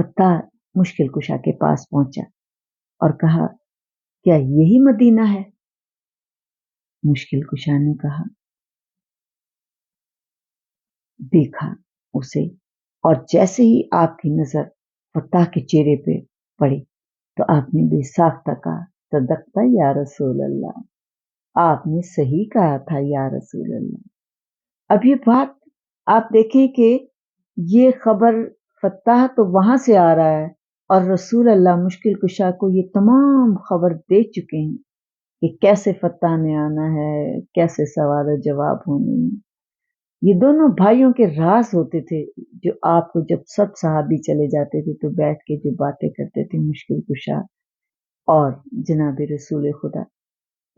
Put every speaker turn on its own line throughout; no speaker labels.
فتح مشکل کشا کے پاس پہنچا اور کہا کیا یہی مدینہ ہے؟ مشکل کشا نے کہا، دیکھا اسے، اور جیسے ہی آپ کی نظر فتح کے چہرے پہ پڑی تو آپ نے بے ساختہ کہا، صدقتا یا رسول اللہ، آپ نے صحیح کہا تھا یا رسول اللہ۔ اب یہ بات آپ دیکھیں کہ یہ خبر فتح تو وہاں سے آ رہا ہے اور رسول اللہ مشکل کشا کو یہ تمام خبر دے چکے ہیں کہ کیسے فتح نے آنا ہے، کیسے سوال و جواب ہونے ہیں۔ یہ دونوں بھائیوں کے راز ہوتے تھے جو آپ کو جب سب صحابی چلے جاتے تھے تو بیٹھ کے جو باتیں کرتے تھے مشکل کشا اور جناب رسول خدا۔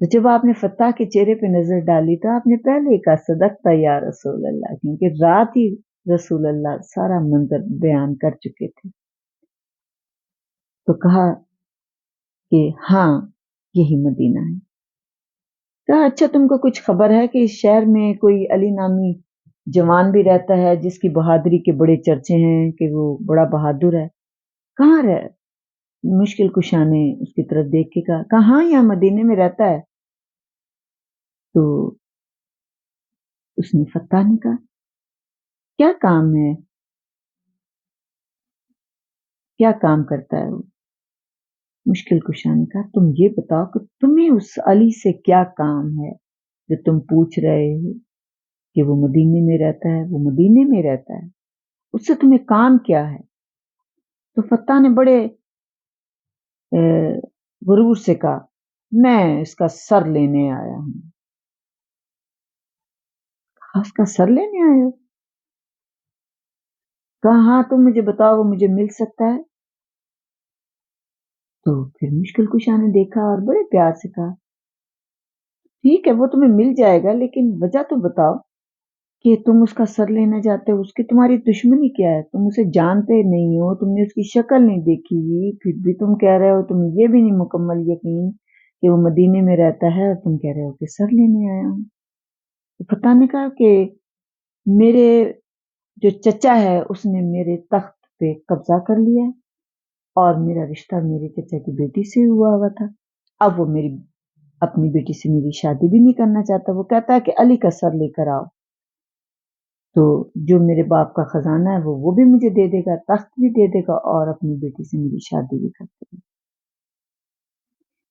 تو جب آپ نے فتح کے چہرے پہ نظر ڈالی تو آپ نے پہلے کہا صدقتا یا رسول اللہ، کیونکہ رات ہی رسول اللہ سارا منظر بیان کر چکے تھے۔ تو کہا کہ ہاں یہی مدینہ ہے۔ کہا اچھا تم کو کچھ خبر ہے کہ اس شہر میں کوئی علی نامی جوان بھی رہتا ہے جس کی بہادری کے بڑے چرچے ہیں کہ وہ بڑا بہادر ہے؟ کہاں رہ مشکل کشا نے اس کی طرف دیکھ کے کہا ہاں یہاں مدینے میں رہتا ہے۔ تو اس نے فتح نے کہا کیا کام ہے، کیا کام کرتا ہے وہ؟ مشکل کشا نے کہا تم یہ بتاؤ کہ تمہیں اس علی سے کیا کام ہے جو تم پوچھ رہے ہو کہ وہ مدینے میں رہتا ہے، وہ مدینے میں رہتا ہے، اس سے تمہیں کام کیا ہے؟ تو فتح نے بڑے غرور سے کہا میں اس کا سر لینے آیا ہوں۔ اس کا سر لینے آئے ہو؟ کہا ہاں تم مجھے بتاؤ وہ مجھے مل سکتا ہے؟ تو پھر مشکل کشا نے دیکھا اور بڑے پیار سے کہا ٹھیک ہے وہ تمہیں مل جائے گا، لیکن وجہ تو بتاؤ کہ تم اس کا سر لینا چاہتے ہو، اس کی تمہاری دشمنی کیا ہے؟ تم اسے جانتے نہیں ہو، تم نے اس کی شکل نہیں دیکھی ہوئی، پھر بھی تم کہہ رہے ہو، تم یہ بھی نہیں مکمل یقین کہ وہ مدینے میں رہتا ہے اور تم کہہ رہے ہو کہ سر لینے آیا ہوں۔ تو فتح نے کہا کہ میرے جو چچا ہے اس نے میرے تخت پہ قبضہ کر لیا ہے اور میرا رشتہ میرے چچا کی بیٹی سے ہوا تھا، اب وہ میری اپنی بیٹی سے میری شادی بھی نہیں کرنا چاہتا، وہ کہتا ہے کہ علی کا سر لے کر آؤ تو جو میرے باپ کا خزانہ ہے وہ بھی مجھے دے دے گا، تخت بھی دے دے گا اور اپنی بیٹی سے میری شادی بھی کر دے گا۔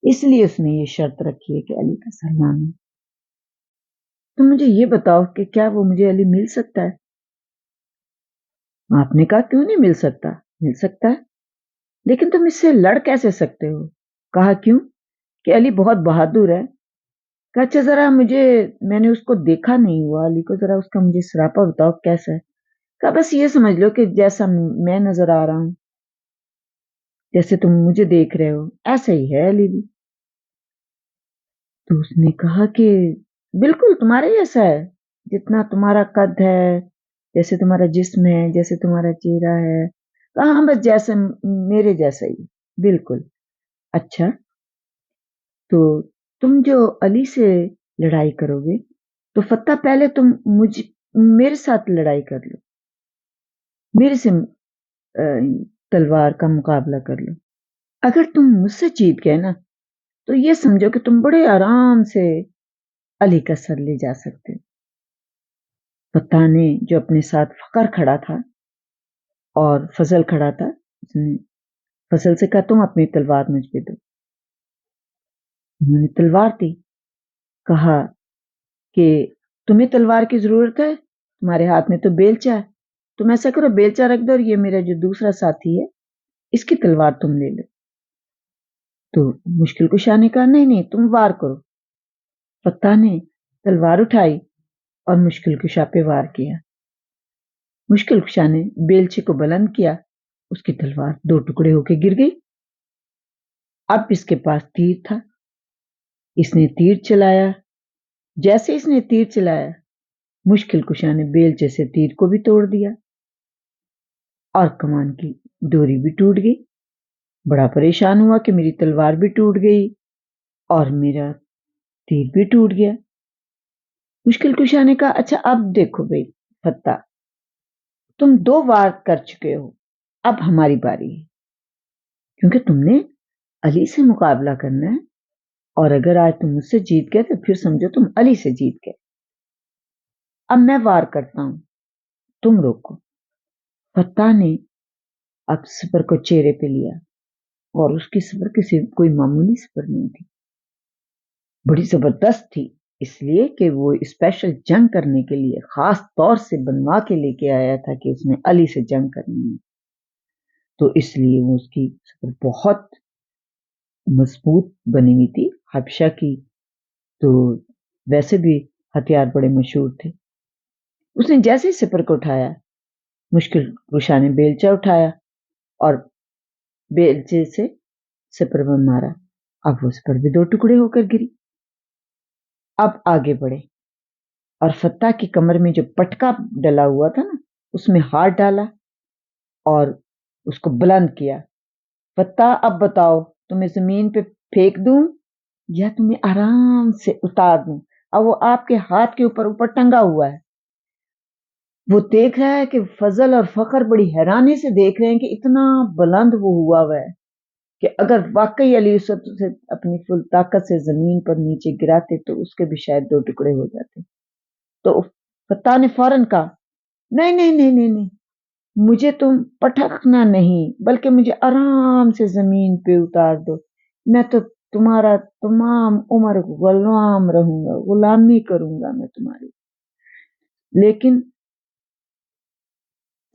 اس لیے اس نے یہ شرط رکھی ہے کہ علی کا سر لانا۔ تو مجھے یہ بتاؤ کہ کیا وہ مجھے علی مل سکتا ہے؟ آپ نے کہا کیوں نہیں مل سکتا، مل سکتا ہے، لیکن تم اس سے لڑ کیسے سکتے ہو؟ کہا کیوں کہ علی بہت بہادر ہے۔ کہا اچھا ذرا میں نے اس کو دیکھا نہیں ہوا، علی کو ذرا اس کا مجھے سراپا بتاؤ کیسا ہے؟ کہا بس یہ سمجھ لو کہ جیسا میں نظر آ رہا ہوں، جیسے تم مجھے دیکھ رہے ہو ایسا ہی ہے علی بھی۔ تو اس نے کہا کہ بالکل تمہارے جیسا ہے، جتنا تمہارا قد ہے، جیسے تمہارا جسم ہے، جیسے تمہارا چہرہ ہے، کہا ہاں بس جیسے میرے جیسا ہی بالکل۔ اچھا تو تم جو علی سے لڑائی کرو گے تو فتح پہلے تم میرے ساتھ لڑائی کر لو، میرے سے تلوار کا مقابلہ کر لو، اگر تم مجھ سے جیت گئے نا تو یہ سمجھو کہ تم بڑے آرام سے علی کا سر لے جا سکتے۔ فتح نے جو اپنے ساتھ فخر کھڑا تھا اور فضل کھڑا تھا، اس نے فضل سے کہا تم اپنی تلوار مجھ پہ دو۔ انہوں نے تلوار دی، کہا کہ تمہیں تلوار کی ضرورت ہے، تمہارے ہاتھ میں تو بیلچا ہے، تم ایسا کرو بیلچا رکھ دو اور یہ میرا جو دوسرا ساتھی ہے اس کی تلوار تم لے لو۔ تو مشکل کشا نے کہا نہیں نہیں تم وار کرو۔ فتح نے تلوار اٹھائی اور مشکل کشا پہ وار کیا۔ مشکل کشا نے بیلچے کو بلند کیا، اس کی تلوار دو ٹکڑے ہو کے گر گئی۔ اب اس کے پاس تیر تھا، اس نے تیر چلایا، جیسے اس نے تیر چلایا مشکل کشا نے بیلچے سے تیر کو بھی توڑ دیا اور کمان کی ڈوری بھی ٹوٹ گئی۔ بڑا پریشان ہوا کہ میری تلوار بھی ٹوٹ گئی اور میرا تیر بھی ٹوٹ گیا۔ مشکل کشا نے کہا اچھا اب دیکھو بھائی فتح، تم دو وار کر چکے ہو، اب ہماری باری ہے، کیونکہ تم نے علی سے مقابلہ کرنا ہے، اور اگر آج تم مجھ سے جیت گئے تو پھر سمجھو تم علی سے جیت گئے۔ اب میں وار کرتا ہوں، تم روکو۔ فتح نے اب سپر کو چہرے پہ لیا، اور اس کی سپر کوئی معمولی سپر نہیں تھی، بڑی زبردست تھی، اس لیے کہ وہ اسپیشل جنگ کرنے کے لیے خاص طور سے بنوا کے لے کے آیا تھا کہ اس نے علی سے جنگ کرنی ہے، تو اس لیے وہ اس کی سپر بہت مضبوط بنی ہوئی تھی۔ حبشہ کی تو ویسے بھی ہتھیار بڑے مشہور تھے۔ اس نے جیسے ہی سپر کو اٹھایا، مشکل کشا نے بیلچہ اٹھایا اور بیلچے سے سپر میں مارا، اب وہ سپر بھی 2 ٹکڑے ہو کر گری۔ اب آگے بڑھے اور فتح کی کمر میں جو پٹکا ڈلا ہوا تھا نا، اس میں ہاتھ ڈالا اور اس کو بلند کیا۔ فتح اب بتاؤ، تمہیں زمین پہ پھینک دوں یا تمہیں آرام سے اتار دوں؟ اب وہ آپ کے ہاتھ کے اوپر ٹنگا ہوا ہے، وہ دیکھ رہا ہے کہ فضل اور فخر بڑی حیرانی سے دیکھ رہے ہیں کہ اتنا بلند وہ ہوا ہے کہ اگر واقعی علی سے اپنی فل طاقت سے زمین پر نیچے گراتے تو اس کے بھی شاید 2 ٹکڑے ہو جاتے۔ تو فتح نے فوراً کہا، نہیں نہیں نہیں نہیں نہیں، مجھے تم پٹکنا نہیں بلکہ مجھے آرام سے زمین پہ اتار دو، میں تو تمہارا تمام عمر غلام رہوں گا، غلامی کروں گا میں تمہاری۔ لیکن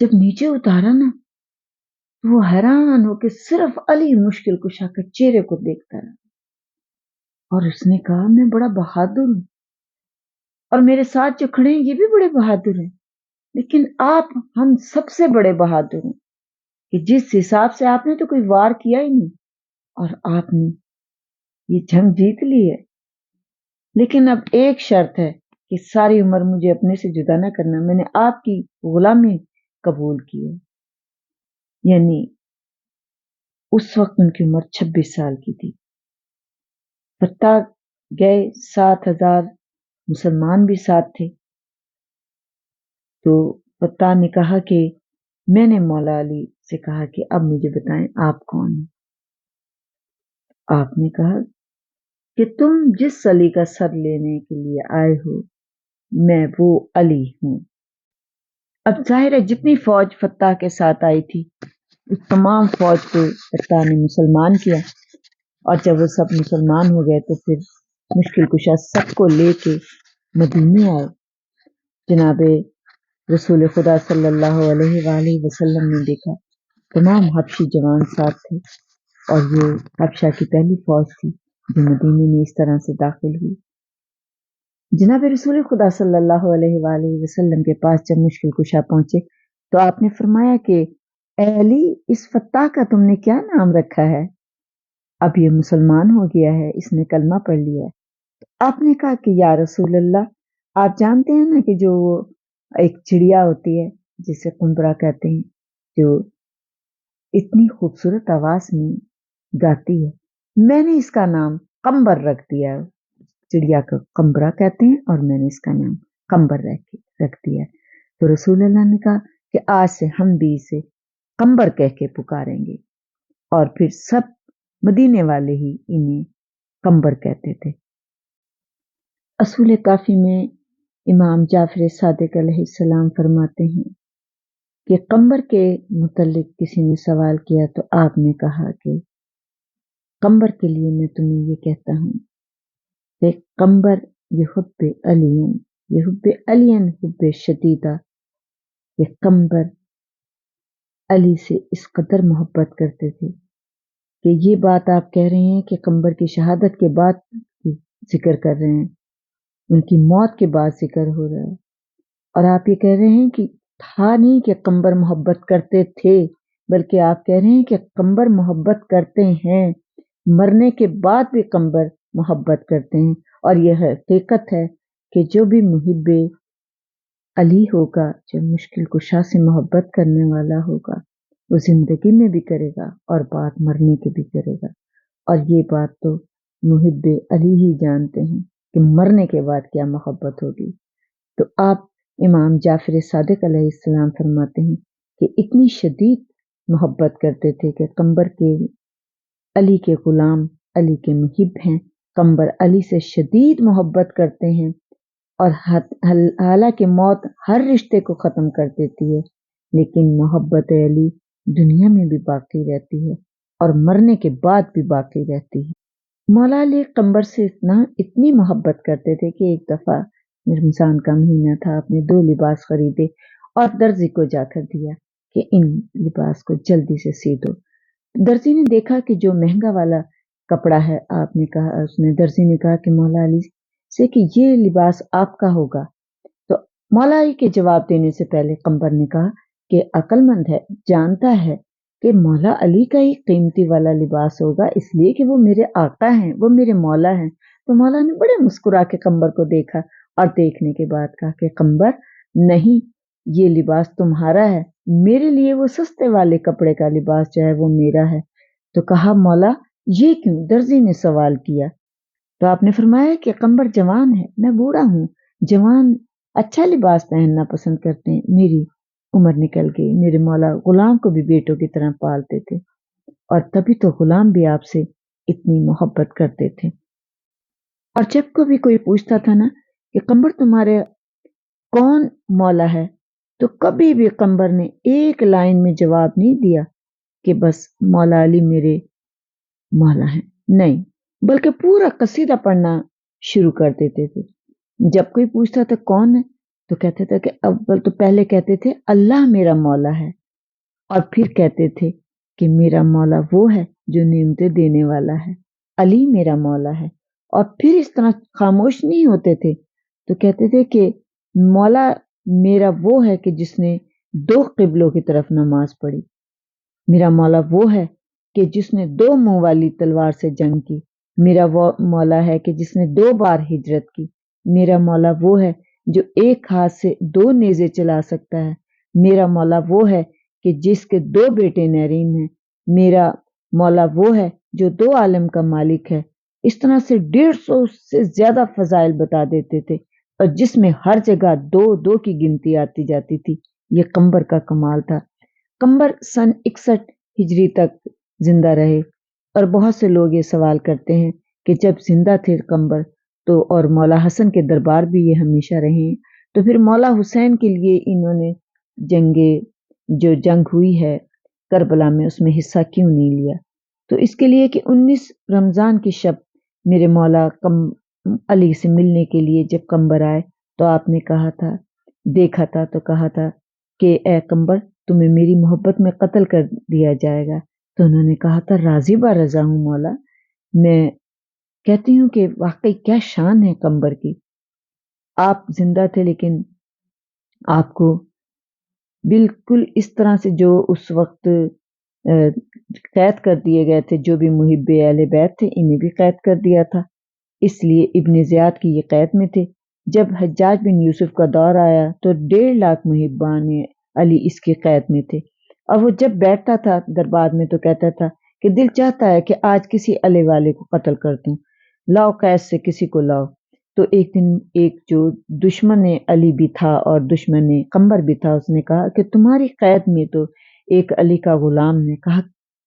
جب نیچے اتارا نا، وہ حیران ہو کے صرف علی مشکل کشا کے چہرے کو دیکھتا رہا، اور اس نے کہا، میں بڑا بہادر ہوں اور میرے ساتھ جو کھڑے ہیں یہ بھی بڑے بہادر ہیں، لیکن آپ ہم سب سے بڑے بہادر ہیں کہ جس حساب سے آپ نے تو کوئی وار کیا ہی نہیں اور آپ نے یہ جنگ جیت لی ہے، لیکن اب ایک شرط ہے کہ ساری عمر مجھے اپنے سے جدا نہ کرنا، میں نے آپ کی غلامی قبول کی ہے۔ یعنی اس وقت ان کی عمر 26 سال کی تھی۔ فتح گئے، 7,000 مسلمان بھی ساتھ تھے، تو فتح نے کہا کہ میں نے مولا علی سے کہا کہ اب مجھے بتائیں آپ کون ہیں؟ آپ نے کہا کہ تم جس علی کا سر لینے کے لیے آئے ہو میں وہ علی ہوں۔ اب ظاہر ہے جتنی فوج فتح کے ساتھ آئی تھی اس تمام فوج کو فتح نے مسلمان کیا، اور جب وہ سب مسلمان ہو گئے تو پھر مشکل کشا سب کو لے کے مدینے آئے۔ جناب رسول خدا صلی اللہ علیہ وآلہ وسلم نے دیکھا تمام حبشی جوان ساتھ تھے، اور یہ حبشہ کی پہلی فوج تھی جو مدینے میں اس طرح سے داخل ہوئی۔ جناب رسول خدا صلی اللہ علیہ وآلہ وسلم کے پاس جب مشکل کشا پہنچے تو آپ نے فرمایا کہ اے علی، اس فتح کا تم نے کیا نام رکھا ہے؟ اب یہ مسلمان ہو گیا ہے، اس نے کلمہ پڑھ لیا ہے۔ آپ نے کہا کہ یا رسول اللہ، آپ جانتے ہیں نا کہ جو ایک چڑیا ہوتی ہے جسے قمبرہ کہتے ہیں، جو اتنی خوبصورت آواز میں گاتی ہے، میں نے اس کا نام قمبر رکھ دیا ہے۔ چڑیا کو قمبرہ کہتے ہیں اور میں نے اس کا نام قمبر رکھ دیا ہے۔ تو رسول اللہ نے کہا کہ آج سے ہم بھی اسے قمبر کہہ کے پکاریں گے، اور پھر سب مدینے والے ہی انہیں قمبر کہتے تھے۔ اصول کافی میں امام جعفر صادق علیہ السلام فرماتے ہیں کہ قمبر کے متعلق کسی نے سوال کیا تو آپ نے کہا کہ قمبر کے لیے میں تمہیں یہ کہتا ہوں کہ قمبر یحب علین حب شدیدہ، یہ قمبر علی سے اس قدر محبت کرتے تھے کہ یہ بات آپ کہہ رہے ہیں کہ قمبر کی شہادت کے بعد ذکر کر رہے ہیں، ان کی موت کے بعد ذکر ہو رہا ہے، اور آپ یہ کہہ رہے ہیں کہ تھا نہیں کہ قمبر محبت کرتے تھے، بلکہ آپ کہہ رہے ہیں کہ قمبر محبت کرتے ہیں، مرنے کے بعد بھی قمبر محبت کرتے ہیں۔ اور یہ حقیقت ہے کہ جو بھی محب علی ہوگا، جو مشکل کشا سے محبت کرنے والا ہوگا، وہ زندگی میں بھی کرے گا اور بعد مرنے کے بھی کرے گا، اور یہ بات تو محب علی ہی جانتے ہیں کہ مرنے کے بعد کیا محبت ہوگی۔ تو آپ امام جعفر صادق علیہ السلام فرماتے ہیں کہ اتنی شدید محبت کرتے تھے کہ قمبر کے علی کے غلام علی کے محب ہیں، قمبر علی سے شدید محبت کرتے ہیں، اور حالانکہ موت ہر رشتے کو ختم کر دیتی ہے لیکن محبت علی دنیا میں بھی باقی رہتی ہے اور مرنے کے بعد بھی باقی رہتی ہے۔ مولا علی قمبر سے اتنی محبت کرتے تھے کہ ایک دفعہ رمضان کا مہینہ تھا، آپ نے 2 لباس خریدے اور درزی کو جا کر دیا کہ ان لباس کو جلدی سے سی دو۔ درزی نے دیکھا کہ جو مہنگا والا کپڑا ہے، آپ نے کہا، درزی نے کہا کہ مولا علی سے کہ یہ لباس آپ کا ہوگا، تو مولا علی کے جواب دینے سے پہلے قمبر نے کہا کہ عقل مند ہے، جانتا ہے کہ مولا علی کا ہی قیمتی والا لباس ہوگا، اس لیے کہ وہ میرے آقا ہیں، وہ میرے مولا ہیں۔ تو مولا نے بڑے مسکرا کے قمبر کو دیکھا اور دیکھنے کے بعد کہا کہ قمبر نہیں، یہ لباس تمہارا ہے، میرے لیے وہ سستے والے کپڑے کا لباس جو ہے وہ میرا ہے۔ تو کہا مولا یہ کیوں؟ درزی نے سوال کیا۔ تو آپ نے فرمایا کہ قمبر جوان ہے، میں بوڑھا ہوں، جوان اچھا لباس پہننا پسند کرتے ہیں، میری عمر نکل گئی، میرے مولا غلام کو بھی بیٹوں کی طرح پالتے تھے اور تبھی تو غلام بھی آپ سے اتنی محبت کرتے تھے۔ اور جب کبھی کوئی پوچھتا تھا نا کہ قمبر تمہارے کون مولا ہے، تو کبھی بھی قمبر نے ایک لائن میں جواب نہیں دیا کہ بس مولا علی میرے مولا ہیں، نہیں، بلکہ پورا قصیدہ پڑھنا شروع کر دیتے تھے۔ جب کوئی پوچھتا تھا کون ہے تو کہتے تھے کہ اول تو پہلے کہتے تھے اللہ میرا مولا ہے، اور پھر کہتے تھے کہ میرا مولا وہ ہے جو نعمتیں دینے والا ہے، علی میرا مولا ہے، اور پھر اس طرح خاموش نہیں ہوتے تھے تو کہتے تھے کہ مولا میرا وہ ہے کہ جس نے 2 قبلوں کی طرف نماز پڑھی، میرا مولا وہ ہے کہ جس نے 2 منہ والی تلوار سے جنگ کی، میرا وہ مولا ہے کہ جس نے 2 بار ہجرت کی، میرا مولا وہ ہے جو ایک ہاتھ سے 2 نیزے چلا سکتا ہے، میرا مولا وہ ہے کہ جس کے 2 بیٹے نرین ہیں، میرا مولا وہ ہے جو 2 عالم کا مالک ہے۔ اس طرح سے 150 سے زیادہ فضائل بتا دیتے تھے، اور جس میں ہر جگہ 2 کی گنتی آتی جاتی تھی۔ یہ قمبر کا کمال تھا۔ قمبر سن 61 ہجری تک زندہ رہے، اور بہت سے لوگ یہ سوال کرتے ہیں کہ جب زندہ تھے قمبر تو اور مولا حسن کے دربار بھی یہ ہمیشہ رہے ہیں، تو پھر مولا حسین کے لیے انہوں نے جنگ ہوئی ہے کربلا میں، اس میں حصہ کیوں نہیں لیا؟ تو اس کے لیے کہ 19 رمضان کی شب میرے مولا علی سے ملنے کے لیے جب قمبر آئے تو آپ نے کہا تھا، دیکھا تھا تو کہا تھا کہ اے قمبر تمہیں میری محبت میں قتل کر دیا جائے گا، تو انہوں نے کہا تھا راضی با رضا ہوں مولا۔ میں کہتی ہوں کہ واقعی کیا شان ہے قمبر کی، آپ زندہ تھے لیکن آپ کو بالکل اس طرح سے جو اس وقت قید کر دیے گئے تھے، جو بھی محب اہل بیت تھے انہیں بھی قید کر دیا تھا، اس لیے ابن زیاد کی یہ قید میں تھے۔ جب حجاج بن یوسف کا دور آیا تو 1.5 لاکھ محبان علی اس کی قید میں تھے، اور وہ جب بیٹھتا تھا دربار میں تو کہتا تھا کہ دل چاہتا ہے کہ آج کسی علی والے کو قتل کر دوں، لاؤ قید سے کسی کو لاؤ۔ تو ایک دن ایک جو دشمن علی بھی تھا اور دشمن قمبر بھی تھا، اس نے کہا کہ تمہاری قید میں تو ایک علی کا غلام نے کہا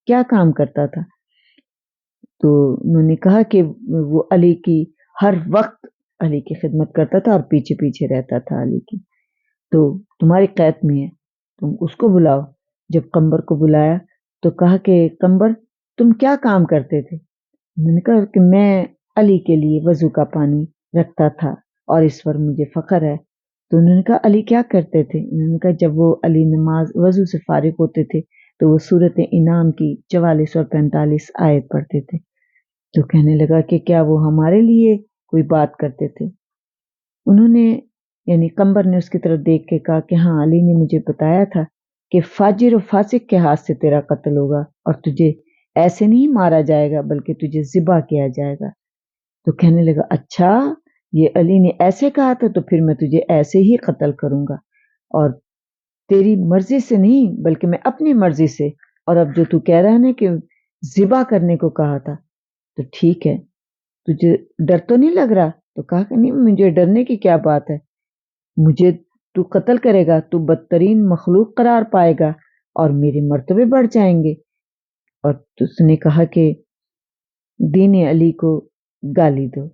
کیا کام کرتا تھا؟ تو انہوں نے کہا کہ وہ علی کی ہر وقت علی کی خدمت کرتا تھا اور پیچھے پیچھے رہتا تھا علی کی، تو تمہاری قید میں ہے، تم اس کو بلاؤ۔ جب قمبر کو بلایا تو کہا کہ قمبر تم کیا کام کرتے تھے؟ انہوں نے کہا کہ میں علی کے لیے وضو کا پانی رکھتا تھا اور اس پر مجھے فخر ہے۔ تو انہوں نے کہا علی کیا کرتے تھے؟ انہوں نے کہا جب وہ علی نماز وضو سے فارغ ہوتے تھے تو وہ سورت انعام کی 44 اور 45 آیت پڑھتے تھے۔ تو کہنے لگا کہ کیا وہ ہمارے لیے کوئی بات کرتے تھے؟ انہوں نے یعنی قمبر نے اس کی طرف دیکھ کے کہا کہ ہاں، علی نے مجھے بتایا تھا کہ فاجر و فاسق کے ہاتھ سے تیرا قتل ہوگا اور تجھے ایسے نہیں مارا جائے گا بلکہ تجھے ذبح کیا جائے گا۔ تو کہنے لگا اچھا، یہ علی نے ایسے کہا تھا تو پھر میں تجھے ایسے ہی قتل کروں گا، اور تیری مرضی سے نہیں بلکہ میں اپنی مرضی سے، اور اب جو تو کہہ رہا ہے نا کہ ذبح کرنے کو کہا تھا تو ٹھیک ہے، تجھے ڈر تو نہیں لگ رہا؟ تو کہا کہ نہیں، مجھے ڈرنے کی کیا بات ہے، مجھے تو قتل کرے گا، تو بدترین مخلوق قرار پائے گا اور میرے مرتبے بڑھ جائیں گے۔ اور اس نے کہا کہ دین علی کو گالی دو،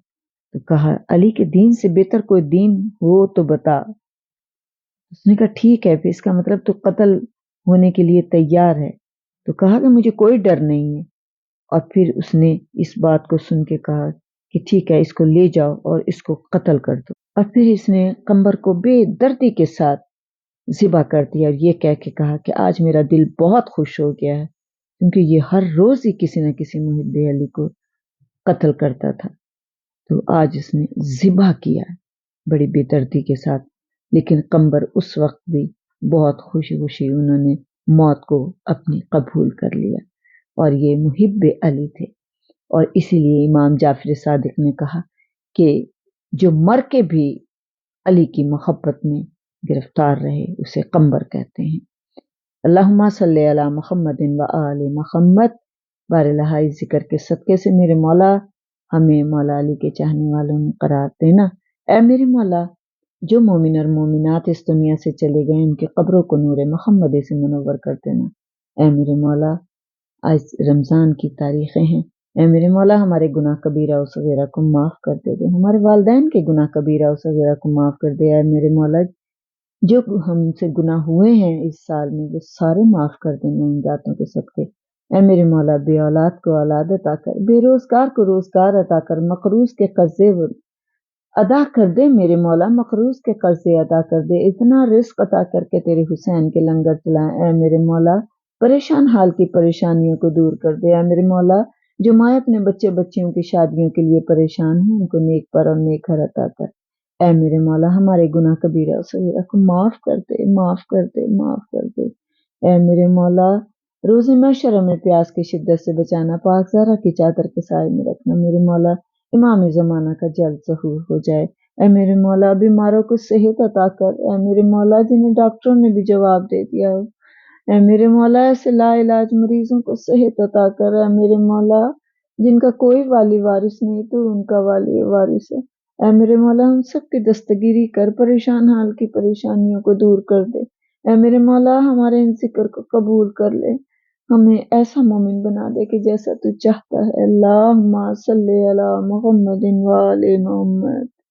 تو کہا علی کے دین سے بہتر کوئی دین ہو تو بتا۔ اس نے کہا ٹھیک ہے، پھر اس کا مطلب تو قتل ہونے کے لیے تیار ہے۔ تو کہا کہ مجھے کوئی ڈر نہیں ہے۔ اور پھر اس نے اس بات کو سن کے کہا کہ ٹھیک ہے، اس کو لے جاؤ اور اس کو قتل کر دو۔ اور پھر اس نے قمبر کو بے دردی کے ساتھ ذبح کر دیا، اور یہ کہہ کے کہا کہ آج میرا دل بہت خوش ہو گیا ہے، کیونکہ یہ ہر روز ہی کسی نہ کسی محب علی کو قتل کرتا تھا، تو آج اس نے ذبح کیا بڑی بے دردی کے ساتھ۔ لیکن قمبر اس وقت بھی بہت خوشی خوشی انہوں نے موت کو اپنی قبول کر لیا، اور یہ محب علی تھے۔ اور اسی لیے امام جعفر صادق نے کہا کہ جو مر کے بھی علی کی محبت میں گرفتار رہے اسے قمبر کہتے ہیں۔ اللہم صلی علی محمد و آل محمد۔ بارالہ اس ذکر کے صدقے سے میرے مولا ہمیں مولا علی کے چاہنے والوں میں قرار دینا۔ اے میرے مولا، جو مومن اور مومنات اس دنیا سے چلے گئے ان کی قبروں کو نور محمد سے منور کر دینا۔ اے میرے مولا، آج رمضان کی تاریخیں ہیں، اے میرے مولا ہمارے گناہ کبیرہ و صغیرہ کو معاف کر دے، ہمارے والدین کے گناہ کبیرہ و صغیرہ کو معاف کر دے۔ اے میرے مولا، جو ہم سے گناہ ہوئے ہیں اس سال میں وہ سارے معاف کر دینا ان ذاتوں کے صدقے۔ اے میرے مولا، بے اولاد کو اولاد عطا کر، بے روزگار کو روزگار عطا کر، مقروض کے قرضے ادا کر دے میرے مولا، مقروض کے قرضے ادا کر دے، اتنا رزق عطا کر کے تیرے حسین کے لنگر چلائیں۔ اے میرے مولا، پریشان حال کی پریشانیوں کو دور کر دے۔ اے میرے مولا، جو مائیں اپنے بچے بچیوں کی شادیوں کے لیے پریشان ہیں ان کو نیک پر اور نیک گھر عطا کر۔ اے میرے مولا، ہمارے گناہ کبیرہ و صغیرہ کو معاف کر دے، معاف کر دے، معاف کر دے۔ اے میرے مولا، روز محشر ہمیں پیاس کی شدت سے بچانا، پاک زہرا کی چادر کے سائے میں رکھنا۔ میرے مولا، امام زمانہ کا جلد ظہور ہو جائے۔ اے میرے مولا، بیماروں کو صحت عطا کر۔ اے میرے مولا، جنہیں ڈاکٹروں نے بھی جواب دے دیا ہو، اے میرے مولا ایسے لا علاج مریضوں کو صحت عطا کر۔ اے میرے مولا، جن کا کوئی والی وارث نہیں تو ان کا والی وارث ہے، اے میرے مولا ہم سب کی دستگیری کر، پریشان حال کی پریشانیوں کو دور کر دے۔ اے میرے مولا، ہمارے ان ذکر کو قبول کر لے، ہمیں ایسا مومن بنا دے کہ جیسا تو چاہتا ہے۔ اللہم صلی علی محمد و آل محمد۔